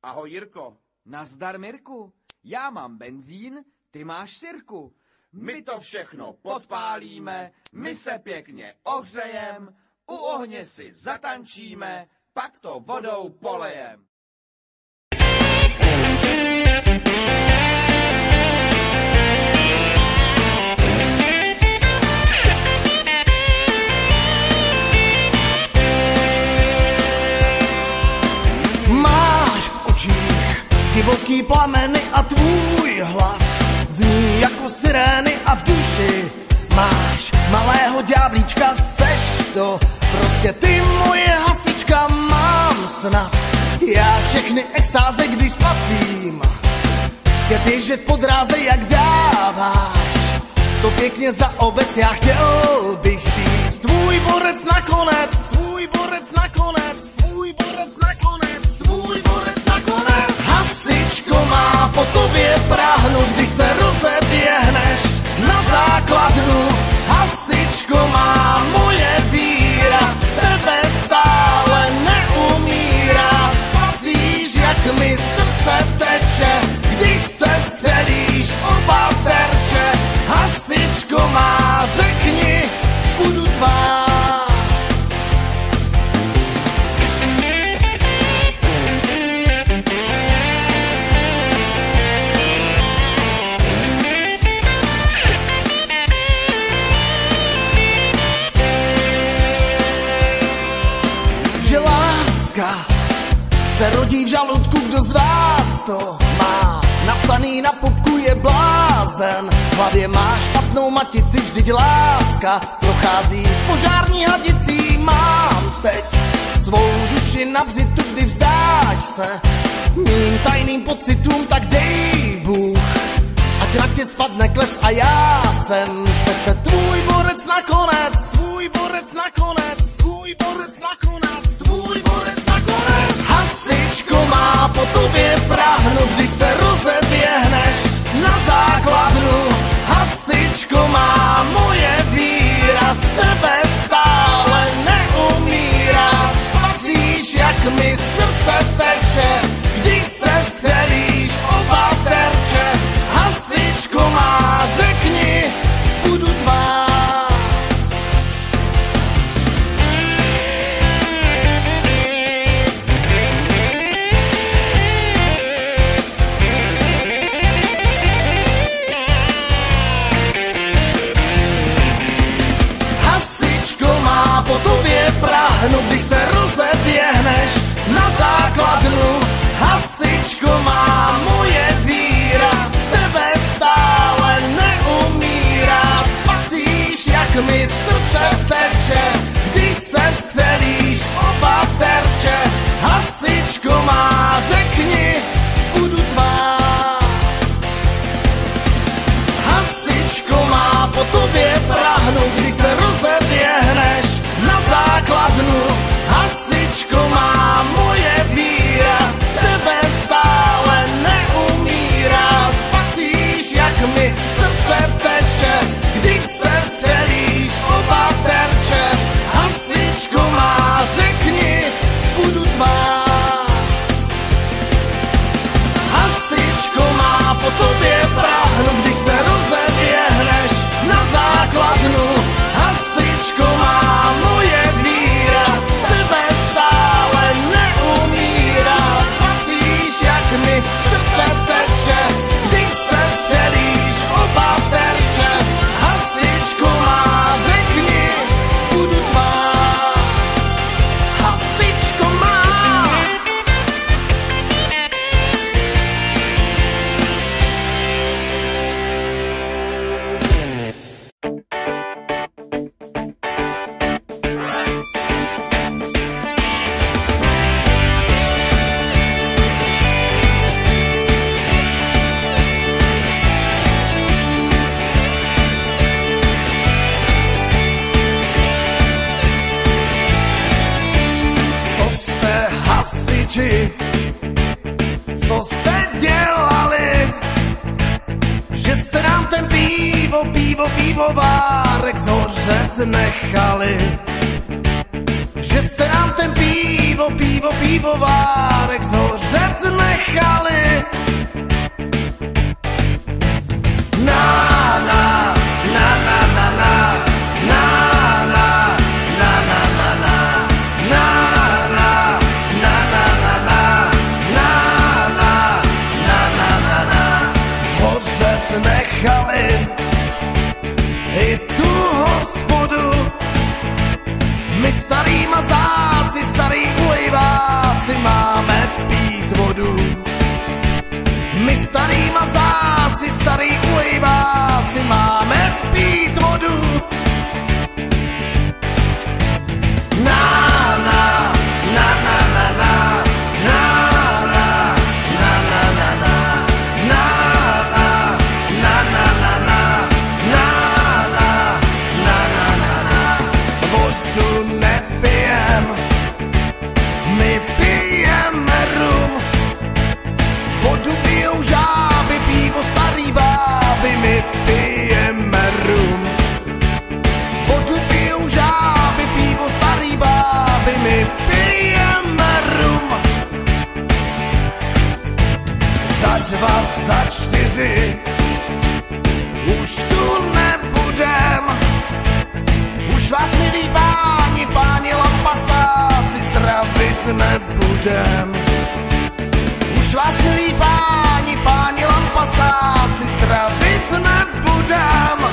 Ahoj, Jirko. Nazdar, Mirku. Já mám benzín, ty máš sirku. My to všechno podpálíme, my se pěkně ohřejem, u ohně si zatančíme, pak to vodou polejem. Máš v očích divoký plameny a tvůj hlas zní jako sirény a v duši máš malého ďáblíčka, seš to prostě ty moje hasička. Mám snad já všechny extáze, když spatřím tě běžet po dráze, jak dáváš to pěkně za obec. Já chtěl bych být tvůj borec nakonec, tvůj borec nakonec, tvůj borec nakonec, tvůj borec nakonec. Hasičko, má po tobě práhnu, když se rozeběhneš na základnu. Hasičko, má moje víra v tebe stále neumírá. Spatříš, jak mi srdce teče, když se střelíš oba terče. Hasičko, má, řekni, budu tvá. Se rodí v žaludku, kdo z vás to má napsaný na pupku, je blázen. V hlavě má špatnou matici, vždyť láska prochází požární hadicí. Mám teď svou duši na břitu, kdy vzdáš se mým tajným pocitům, tak dej Bůh, ať na tě spadne klec a já jsem přece tvůj borec nakonec, tvůj borec nakonec, tvůj borec nakonec, tvůj borec nakonec. Hasičko, má po tobě práhnu, když se rozeběhneš na základnu. Hasičko, má moje víra v tebe stále neumírá. Spatříš, jak mi srdce teče, když se střelíš oba terče. Hasičko, má, řekni, budu tvá. Po tobě práhnu, když se rozeběhneš na základnu. Hasičko, má moje víra v tebe stále neumírá. Spatříš, jak mi srdce teče, když se střelíš oba terče. Hasičko, má, řekni, budu tvá. Hasičko, má po tobě práhnu, když se rozeběhneš na základnu. Hasičko, má moje víra v tebe stále neumírá. Spatříš, jak mi srdce teče, když se střelíš oba terče. Hasičko, má, řekni, budu tvá. Hasičko, má po tobě práhnu, když se rozeběhneš na základnu. Hasičko, má moje víra v tebe stále neumírá. Spatříš, jak mi srdce teče, když se střelíš oba terče. Hasičko, má, řekni, budu tvá. Hasičko, má. Hasiči, co jste dělali, že jste nám ten pivovárek zhořet nechali, že jste nám ten pivovárek zhořet nechali. 2 za 4. Už tu nebudem, už vás milí páni lampasáci zdravit nebudem. Už vás milí páni lampasáci zdravit nebudem.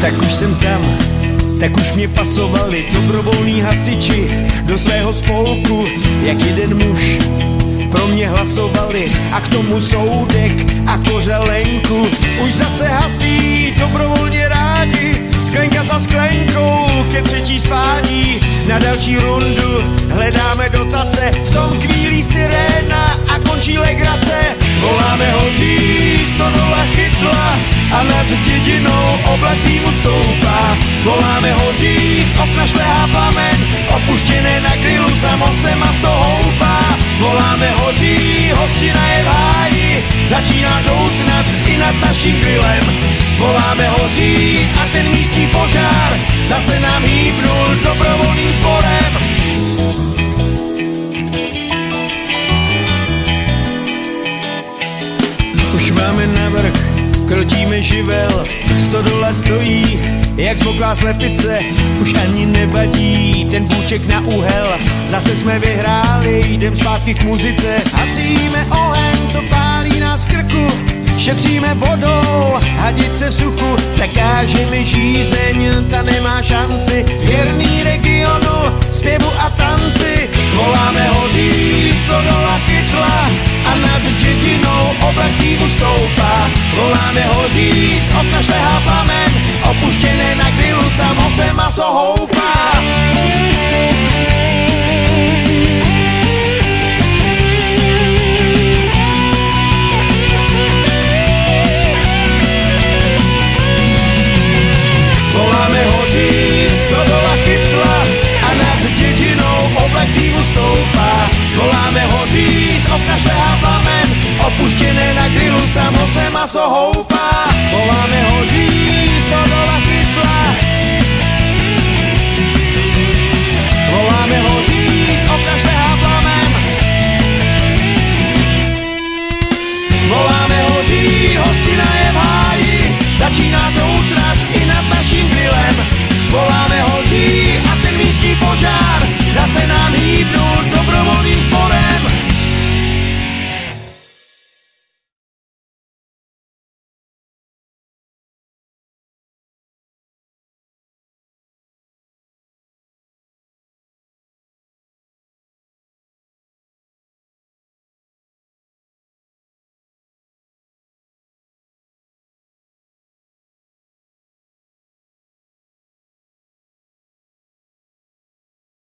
tak už jsem tam, tak už mě pasovali dobrovolní hasiči do svého spolku, jak jeden muž pro mě hlasovali a k tomu soudek a kořelenku. Už zase hasí dobrovolně rádi, sklenka za sklenkou. další svádí, na další rundu hledáme dotace, v tom kvílí siréna a končí legrace. Voláme hodí, stodola chytla a nad dědinou oblak dýmu stoupá. Voláme hodí, z okna šlehá plamen, opuštěné na grilu samo se maso houpá. Voláme hodí, hostina je v háji, začíná doutnat i nad naším grillem. Voláme hodí a ten místní požár zase nám hýbnul dobrovolným sborem. Už máme navrch, krotíme živel, stodola stojí, jak zmoklá slepice, už ani nevadí ten bůček na úhel. Zase jsme vyhráli, jdem zpátky k muzice, hasíme oheň, co pálí nás v krku, šetříme vodou, hadice v suchu, zakáže mi žízeň, ta nemá šanci, věrný regionu, zpěvu a tanci. Voláme hodí, stodola chytla a nad dědinou oblak dýmu stoupá. Voláme hodí, z okna šlehá plamen, opuštěné na grilu samo se maso houpá. Voláme hodí, stodola chytla a nad dědinou oblak dýmu stoupá. Voláme hodí, z okna šlehá plamen, opuštěné na grilu samo se maso houpá.